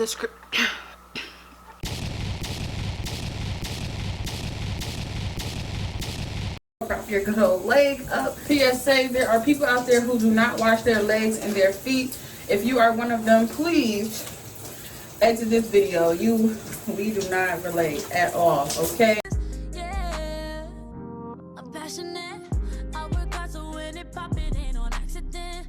description. Wrap your good old leg up. PSA, there are people out there who do not wash their legs and their feet. If you are one of them, please exit this video. We do not relate at all, okay? Yeah, I'm passionate. I work hard so when it pop it ain't on accident.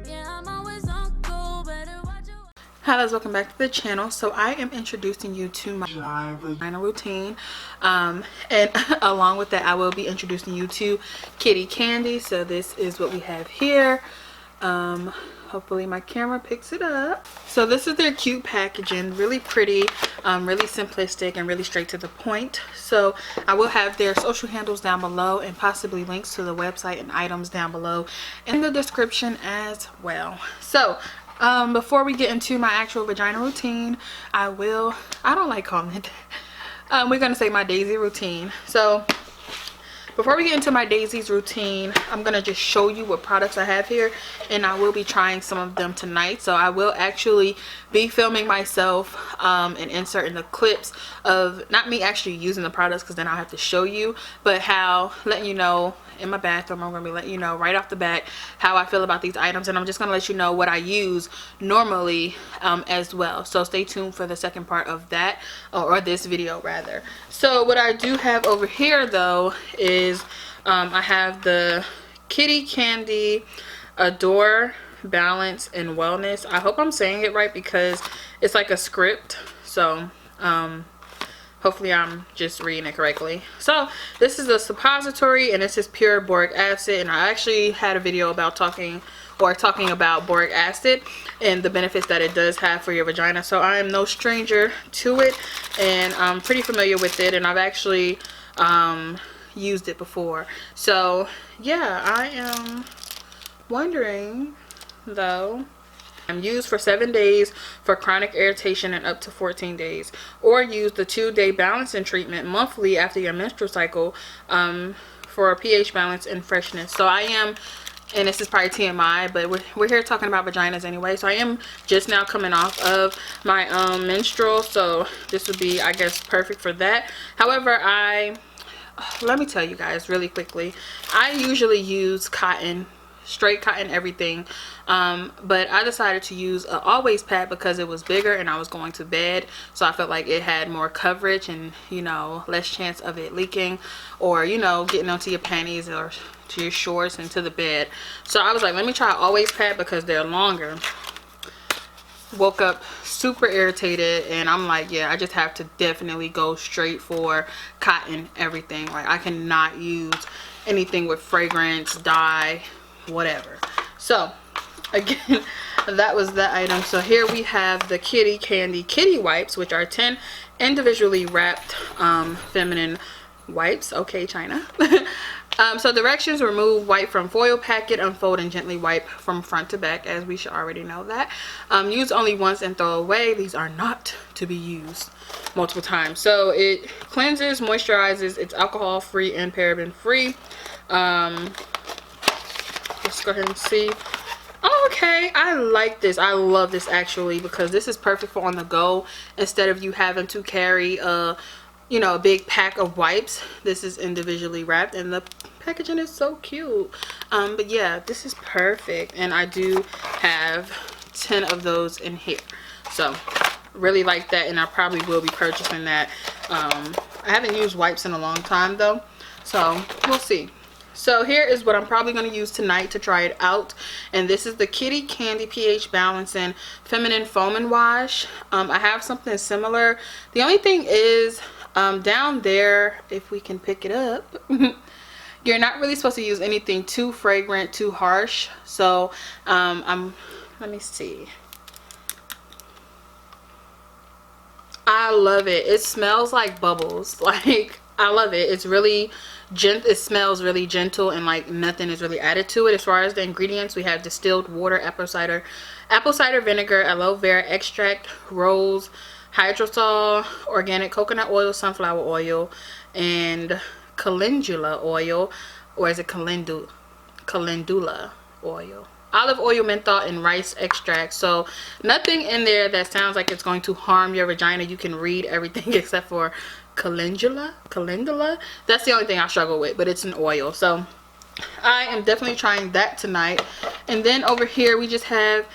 Yeah, I'm always on go, better watch you. Hi guys, welcome back to the channel. So I am introducing you to my vagina routine, and along with that I will be introducing you to kitty candy. So this is what we have here. Hopefully my camera picks it up. So this is their cute packaging, really pretty, really simplistic and really straight to the point. So I will have their social handles down below and possibly links to the website and items down below in the description as well. So before we get into my actual vagina routine, I don't like calling it we're gonna say my daisy routine. So before we get into my Daisy's routine, I'm going to just show you what products I have here, and I will be trying some of them tonight. So I will actually be filming myself and inserting the clips of not me actually using the products, because then I'll have to show you, but how letting you know in my bathroom. I'm going to be letting you know right off the bat how I feel about these items, and I'm just going to let you know what I use normally as well. So stay tuned for the second part of that, or this video rather. So what I do have over here though is I have the Kitty Candy Adore, Balance, and Wellness. I hope I'm saying it right because it's like a script. So hopefully I'm just reading it correctly. So this is a suppository, and this is pure boric acid, and I actually had a video about talking about boric acid and the benefits that it does have for your vagina. So I am no stranger to it, and I'm pretty familiar with it, and I've actually used it before. So yeah, I am wondering though, I'm used for 7 days for chronic irritation and up to 14 days, or use the 2-day balancing treatment monthly after your menstrual cycle for a pH balance and freshness. So I am, and this is probably TMI, but we're here talking about vaginas anyway. So I am just now coming off of my menstrual, so this would be, I guess, perfect for that. However, let me tell you guys really quickly, I usually use cotton, straight cotton, everything, but I decided to use an always pad because it was bigger and I was going to bed, so I felt like it had more coverage and, you know, less chance of it leaking or, you know, getting onto your panties or to your shorts and to the bed. So I was like, let me try always pad because they're longer. Woke up super irritated, and I'm like, yeah, I just have to definitely go straight for cotton everything. Like I cannot use anything with fragrance, dye, whatever. So again, that was that item. So here we have the Kitty Candy kitty wipes, which are 10 individually wrapped feminine wipes. Okay, China. So directions: remove wipe from foil packet, unfold and gently wipe from front to back, as we should already know that. Use only once and throw away. These are not to be used multiple times. So it cleanses, moisturizes, it's alcohol free and paraben free. Let's go ahead and see. Oh, okay, I like this. I love this actually, because this is perfect for on the go instead of you having to carry a big pack of wipes. This is individually wrapped and the packaging is so cute. But yeah, this is perfect, and I do have 10 of those in here, so really like that, and I probably will be purchasing that. I haven't used wipes in a long time though, so we'll see. So here is what I'm probably going to use tonight to try it out, and this is the Kitty Candy pH Balancing Feminine Foam and Wash. I have something similar. The only thing is down there, if we can pick it up, you're not really supposed to use anything too fragrant, too harsh. So let me see. I love it. It smells like bubbles. Like, I love it. It's really gentle. It smells really gentle, and like nothing is really added to it. As far as the ingredients, we have distilled water, apple cider vinegar, aloe vera extract, rose hydrosol, organic coconut oil, sunflower oil, and calendula oil, or is it calendula oil? olive oil, menthol, and rice extract. So nothing in there that sounds like it's going to harm your vagina. You can read everything except for calendula. That's the only thing I struggle with, but it's an oil. So I am definitely trying that tonight. And then over here we just have,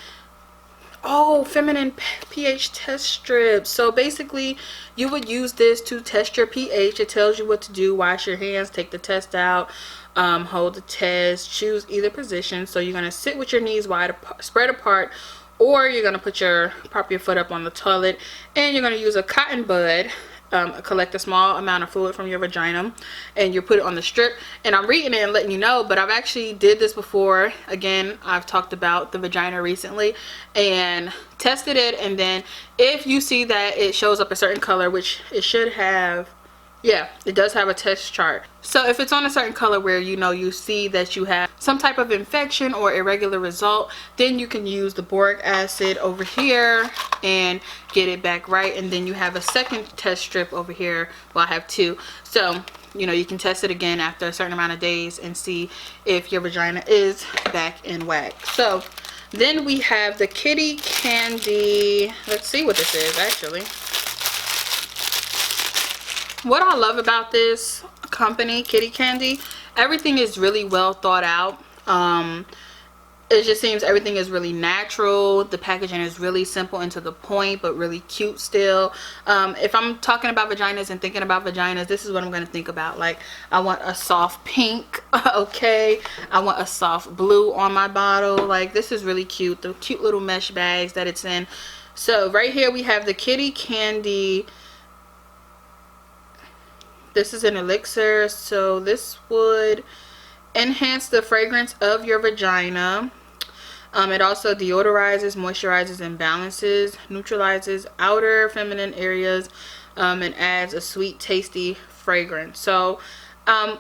oh, feminine pH test strips. So basically you would use this to test your pH. It tells you what to do. Wash your hands, take the test out, hold the test, choose either position. So you're going to sit with your knees wide spread apart, or you're going to prop your foot up on the toilet, and you're going to use a cotton bud, collect a small amount of fluid from your vagina, and you put it on the strip. And I'm reading it and letting you know, but I've actually did this before. Again, I've talked about the vagina recently and tested it, and then if you see that it shows up a certain color, which it should have, yeah, it does have a test chart. So if it's on a certain color where you see that you have some type of infection or irregular result, then you can use the boric acid over here and get it back right. And then you have a second test strip over here. Well, I have two. So you can test it again after a certain amount of days and see if your vagina is back in whack. So then we have the Kitty Candy. Let's see what this is actually. What I love about this company, Kitty Candy, everything is really well thought out. It just seems everything is really natural. The packaging is really simple and to the point, but really cute still. If I'm talking about vaginas and thinking about vaginas, this is what I'm going to think about. Like, I want a soft pink, okay? I want a soft blue on my bottle. Like, this is really cute. The cute little mesh bags that it's in. So right here we have the Kitty Candy. This is an elixir, so this would enhance the fragrance of your vagina. It also deodorizes, moisturizes, and balances, neutralizes outer feminine areas, and adds a sweet, tasty fragrance. So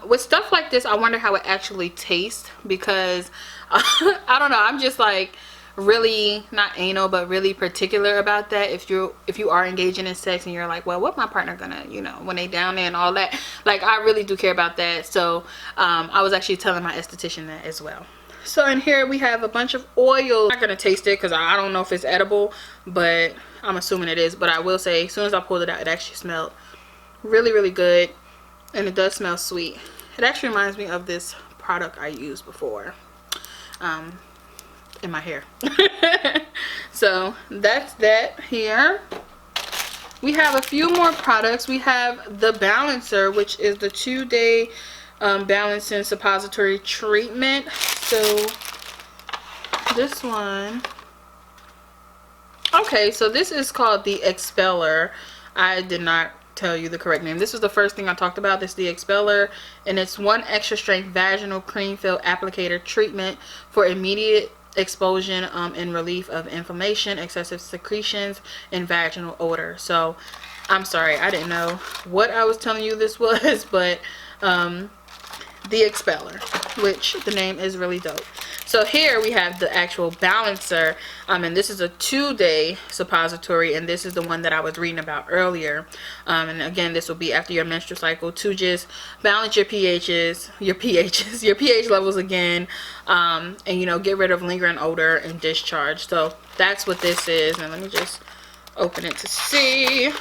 with stuff like this, I wonder how it actually tastes, because I don't know, I'm just like really not anal, but really particular about that. If you are engaging in sex and you're like, well, what my partner gonna, when they down there and all that, like, I really do care about that. So I was actually telling my esthetician that as well. So in here we have a bunch of oils. I'm not gonna taste it because I don't know if it's edible, but I'm assuming it is. But I will say, as soon as I pulled it out, it actually smelled really, really good, and it does smell sweet. It actually reminds me of this product I used before in my hair. So that's that. Here we have a few more products. We have the balancer, which is the 2-day balancing suppository treatment. So this one, okay, so this is called the Expeller. I did not tell you the correct name. This was the first thing I talked about. This is the Expeller, and it's 1 extra strength vaginal cream filled applicator treatment for immediate expulsion and relief of inflammation, excessive secretions, and vaginal odor. So I'm sorry, I didn't know what I was telling you this was, but the Expeller, which the name is really dope. So here we have the actual balancer, and this is a 2-day suppository, and this is the one that I was reading about earlier. And again, this will be after your menstrual cycle to just balance your pH levels again, and get rid of lingering odor and discharge. So that's what this is. And let me just open it to see.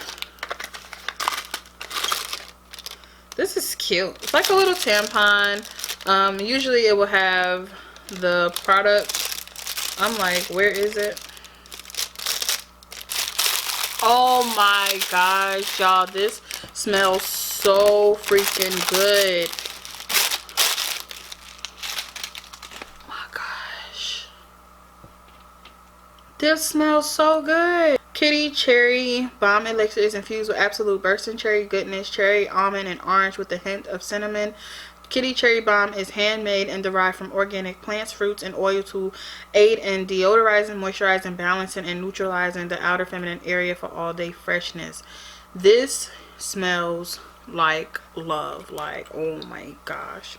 This is cute. It's like a little tampon. Usually it will have the product. I'm like, where is it? Oh my gosh, y'all, this smells so freaking good. Oh my gosh, this smells so good. Kitty Cherry Balm Elixir is infused with absolute bursting cherry goodness, cherry, almond, and orange with a hint of cinnamon. Kitty Cherry Balm is handmade and derived from organic plants, fruits, and oil to aid in deodorizing, moisturizing, balancing, and neutralizing the outer feminine area for all-day freshness. This smells like love. Like, oh my gosh.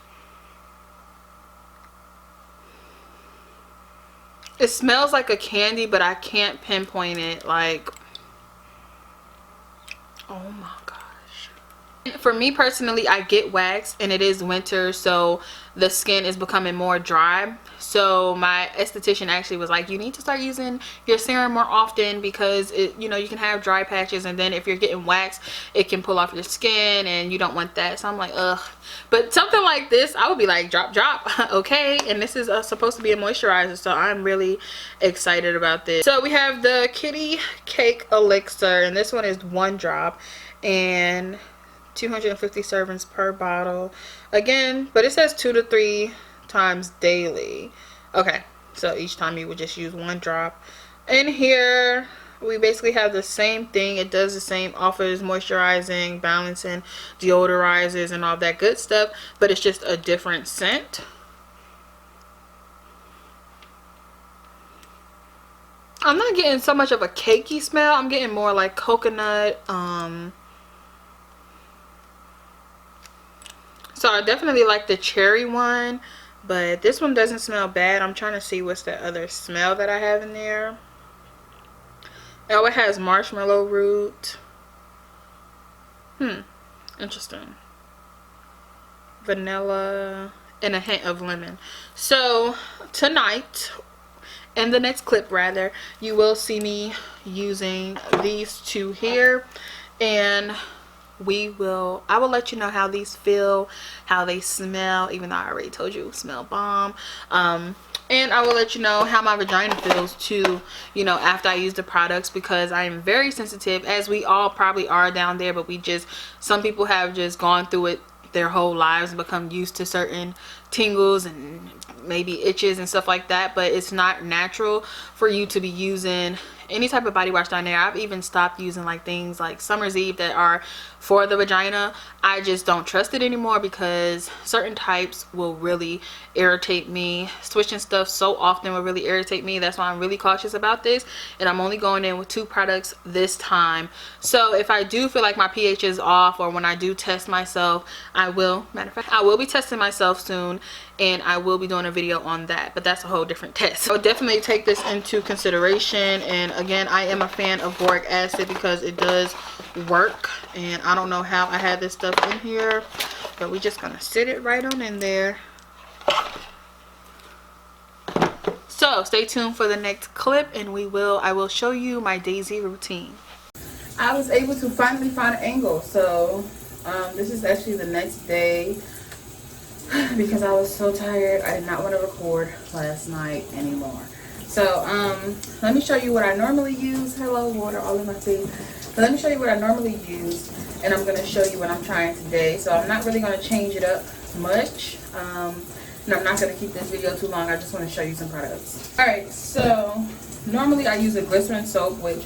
It smells like a candy, but I can't pinpoint it. Like, oh my gosh. For me personally, I get waxed and it is winter, so the skin is becoming more dry. So my esthetician actually was like, you need to start using your serum more often because it, you know, you can have dry patches, and then if you're getting waxed, it can pull off your skin and you don't want that. So I'm like, ugh. But something like this, I would be like, drop okay. And this is supposed to be a moisturizer, so I'm really excited about this. So we have the Kitty Cake Elixir, and this one is 1 drop and 250 servings per bottle again, but it says 2 to 3 times daily. Okay, so each time you would just use 1 drop. In here we basically have the same thing. It does the same, offers moisturizing, balancing, deodorizes, and all that good stuff, but it's just a different scent. I'm not getting so much of a cakey smell. I'm getting more like coconut. So I definitely like the cherry one, but this one doesn't smell bad. I'm trying to see what's the other smell that I have in there. Oh, it has marshmallow root. Interesting. Vanilla and a hint of lemon. So tonight, in the next clip rather, you will see me using these 2 here, and I will let you know how these feel, how they smell, even though I already told you smell bomb. And I will let you know how my vagina feels too, you know, after I use the products, because I am very sensitive, as we all probably are down there, but some people have just gone through it their whole lives and become used to certain tingles and maybe itches and stuff like that. But it's not natural for you to be using any type of body wash down there. I've even stopped using like things like Summer's Eve that are for the vagina. I just don't trust it anymore because certain types will really irritate me. Switching stuff so often will really irritate me. That's why I'm really cautious about this, and I'm only going in with 2 products this time. So if I do feel like my pH is off, or when I do test myself, I will be testing myself soon, and I will be doing a video on that, but that's a whole different test. So definitely take this into consideration. And again, I am a fan of boric acid because it does work, and I don't know how I had this stuff in here, but we're just gonna sit it right on in there. So stay tuned for the next clip, and I will show you my daisy routine. I was able to finally find an angle. So this is actually the next day because I was so tired. I did not want to record last night anymore. So let me show you what I normally use. Hello, water all in my face. So let me show you what I normally use, and I'm going to show you what I'm trying today. So I'm not really going to change it up much, and I'm not going to keep this video too long. I just want to show you some products. Alright, so normally I use a glycerin soap, which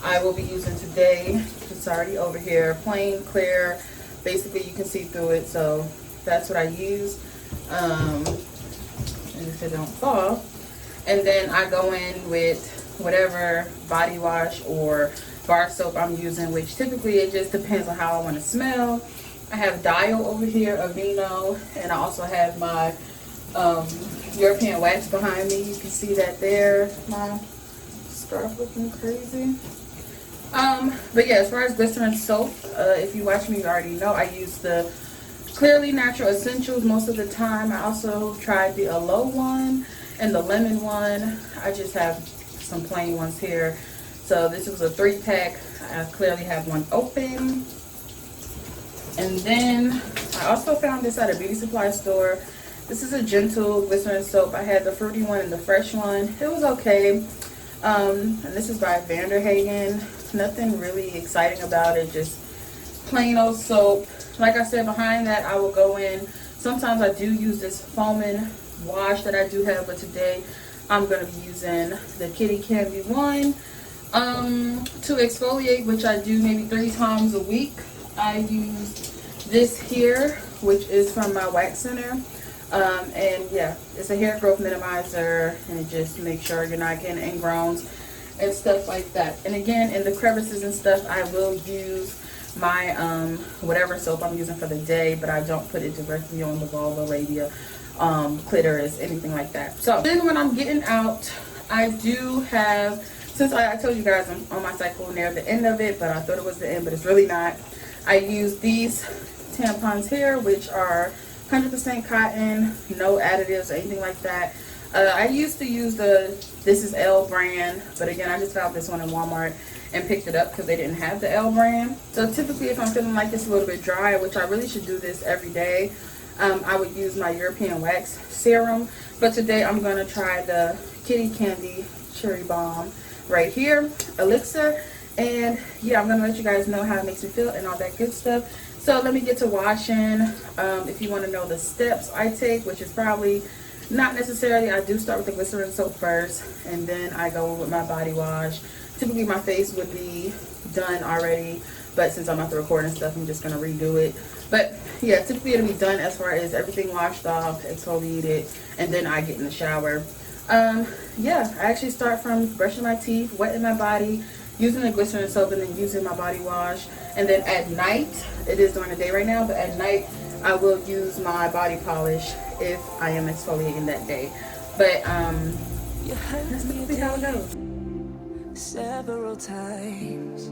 I will be using today. It's already over here, plain, clear. Basically you can see through it, so that's what I use. And if it don't fall. And then I go in with whatever body wash or bar soap I'm using, which typically it just depends on how I want to smell. I have Dial over here, Aveeno, and I also have my European wax behind me. You can see that there. My scarf looking crazy. But yeah, as far as glycerin soap, if you watch me, you already know I use the Clearly Natural Essentials most of the time. I also tried the aloe one and the lemon one. I just have some plain ones here. So this was a 3-pack. I clearly have one open. And then I also found this at a beauty supply store. This is a gentle glycerin soap. I had the fruity one and the fresh one. It was okay. And this is by Vanderhagen. Nothing really exciting about it, just plain old soap. Like I said, behind that I will go in. Sometimes I do use this foaming wash that I do have, but today I'm going to be using the Kitty Candy one. To exfoliate, which I do maybe 3 times a week, I use this here, which is from my wax center. And yeah, it's a hair growth minimizer, and it just makes sure you're not getting ingrowns and stuff like that. And again, in the crevices and stuff, I will use my whatever soap I'm using for the day, but I don't put it directly on the vulva, labia, clitoris, anything like that. So then when I'm getting out, I do have, since I told you guys I'm on my cycle near the end of it, but I thought it was the end, but it's really not. I use these tampons here, which are 100% cotton, no additives or anything like that. I used to use the This Is L brand, but again, I just found this one in Walmart and picked it up because they didn't have the L brand. So typically if I'm feeling like it's a little bit dry, which I really should do this every day, I would use my European Wax Serum. But today I'm going to try the Kitty Candy Cherry Bomb right here, Elixir. And yeah, I'm going to let you guys know how it makes me feel and all that good stuff. So let me get to washing. If you want to know the steps I take, which is probably not necessarily, I do start with the glycerin soap first, and then I go with my body wash. Typically my face would be done already, but since I'm about to record and stuff, I'm just going to redo it. But yeah, typically it'll be done as far as everything washed off, exfoliated, and then I get in the shower. Yeah, I actually start from brushing my teeth, wetting my body, using the glycerin soap, and then using my body wash. And then at night, it is during the day right now, but at night I will use my body polish if I am exfoliating that day. But that's typically how it goes. Several times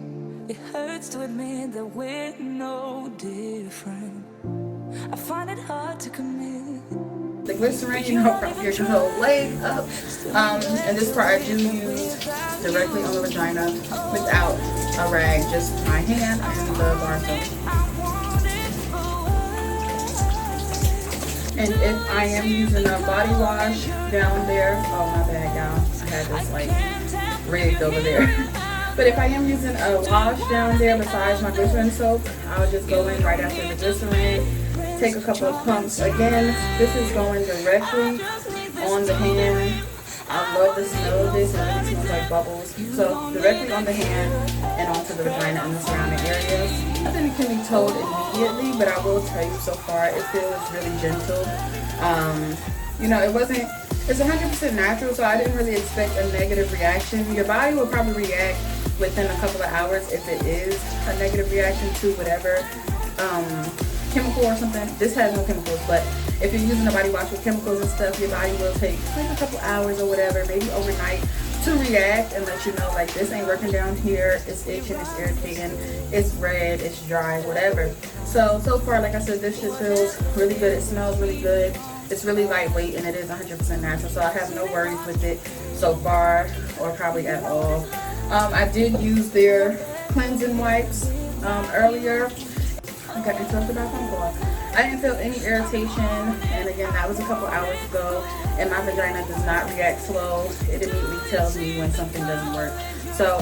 it hurts to admit that we're no different. I find it hard to commit. The glycerin, you know, from your whole leg up. And this part I do use directly on the vagina without a rag, just my hand and the bar soap. And if I am using a body wash down there, oh my bad y'all, I had this like rigged over there. But if I am using a wash down there besides my glycerin soap, I'll just go in right after the glycerin, take a couple of pumps. Again, this is going directly on the hand. I love the smell of this, and it smells like bubbles. So directly on the hand and onto the vagina and the surrounding areas. Nothing can be told immediately, but I will tell you so far it feels really gentle. You know, it's 100% natural, so I didn't really expect a negative reaction. Your body will probably react within a couple of hours if it is a negative reaction to whatever chemical or something. This has no chemicals, but if you're using a body wash with chemicals and stuff, your body will take like a couple hours or whatever, maybe overnight, to react and let you know like this ain't working down here, it's itching, it's irritating, it's red, it's dry, whatever. So far, like I said, this just feels really good. It smells really good. It's really lightweight, and it is 100% natural, so I have no worries with it so far, or probably at all. I did use their cleansing wipes earlier. I got interrupted by a phone call. I didn't feel any irritation, and again, that was a couple hours ago, and my vagina does not react slow. It immediately tells me when something doesn't work. So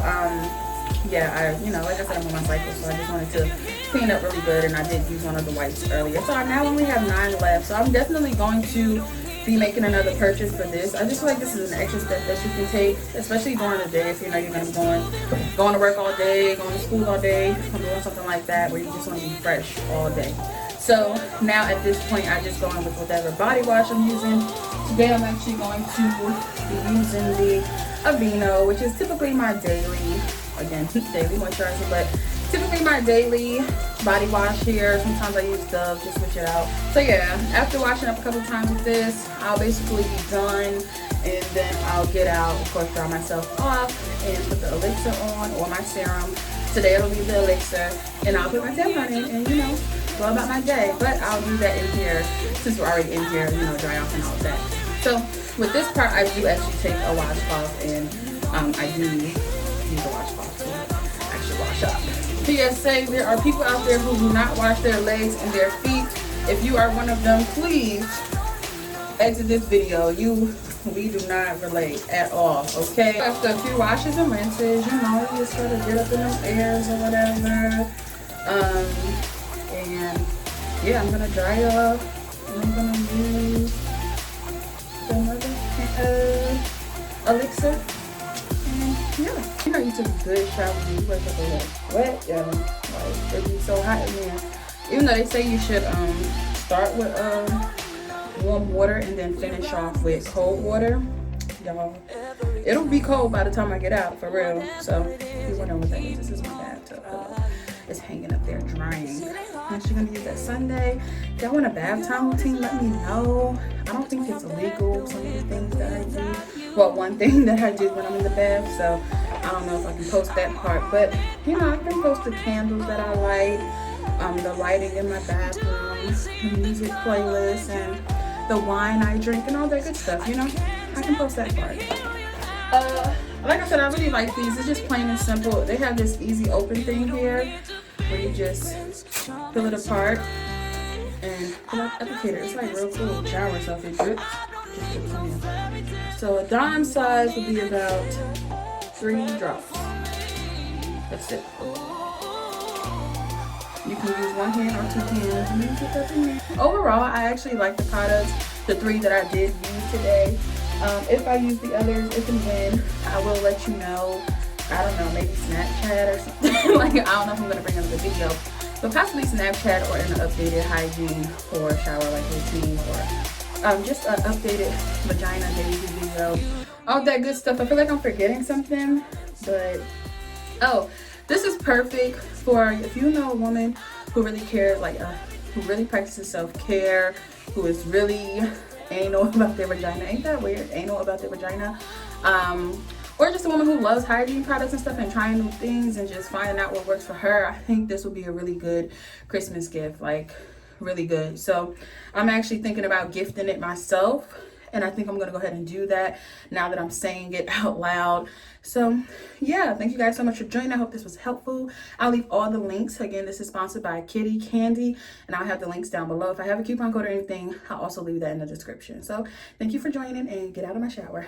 yeah, you know, like I said, I'm on my cycle, so I just wanted to clean up really good, and I did use one of the wipes earlier. So I now only have 9 left, so I'm definitely going to be making another purchase for this. I just feel like this is an extra step that you can take, especially during the day, if you know you're going to be going to work all day, going to school all day, or doing something like that where you just want to be fresh all day. So now at this point, I just go in with whatever body wash I'm using. Today I'm actually going to be using the Aveeno, which is typically my daily, again, daily moisturizer, but typically my daily body wash here. Sometimes I use Dove, just switch it out. So yeah, after washing up a couple times with this, I'll basically be done, and then I'll get out, of course, dry myself off and put the elixir on, or my serum. Today it'll be the elixir, and I'll put my tampon in and, you know, go about my day. But I'll do that in here, since we're already in here, you know, dry off and all of that. So with this part, I do actually take a washcloth, and I do use a washcloth to actually wash up. PSA, there are people out there who do not wash their legs and their feet. If you are one of them, please exit this video. We do not relate at all, okay? After a few washes and rinses, you know, you just gotta get up in those airs or whatever. And yeah, I'm gonna dry up, and I'm gonna use another elixir. And yeah, you know, you took a good shower, you wake up a little wet, yeah, like it be so hot in there. Even though they say you should start with warm water and then finish off with cold water, y'all, it'll be cold by the time I get out, for real. So if you wonder what that is, this is my bathtub. It's hanging up there drying. I'm actually gonna use that Sunday. If y'all want a bath time routine, let me know. I don't think it's illegal, some of the things that I do. Well, one thing that I do when I'm in the bath, so I don't know if I can post that part, but you know, I can post the candles that I light. the lighting in my bathroom, the music playlist, and the wine I drink, and all that good stuff, you know. I can post that part. Like I said, I really like these. It's just plain and simple. They have this easy open thing here where you just peel it apart and pull out the applicator. It's like real cool. Shower stuff. It drips. Just drips on you. So a dime size would be about 3 drops. That's it. You can use one hand or 2 hands and then get that in there. Overall, I actually like the products, the 3 that I did use today. If I use the others, if and when, I will let you know. I don't know, maybe Snapchat or something. Like, I don't know if I'm gonna bring another video, but possibly Snapchat or an updated hygiene or shower like routine, or just an updated vagina daisy video. All that good stuff. I feel like I'm forgetting something, but oh, this is perfect for if you know a woman who really cares, like who really practices self-care, who is really anal about their vagina. Ain't that weird? Anal about their vagina. Or just a woman who loves hygiene products and stuff and trying new things and just finding out what works for her. I think this would be a really good Christmas gift, like really good. So I'm actually thinking about gifting it myself, and I think I'm gonna go ahead and do that now that I'm saying it out loud. So yeah, thank you guys so much for joining. I hope this was helpful. I'll leave all the links. Again, this is sponsored by Kitty Candy, and I'll have the links down below. If I have a coupon code or anything, I'll also leave that in the description. So thank you for joining, and get out of my shower.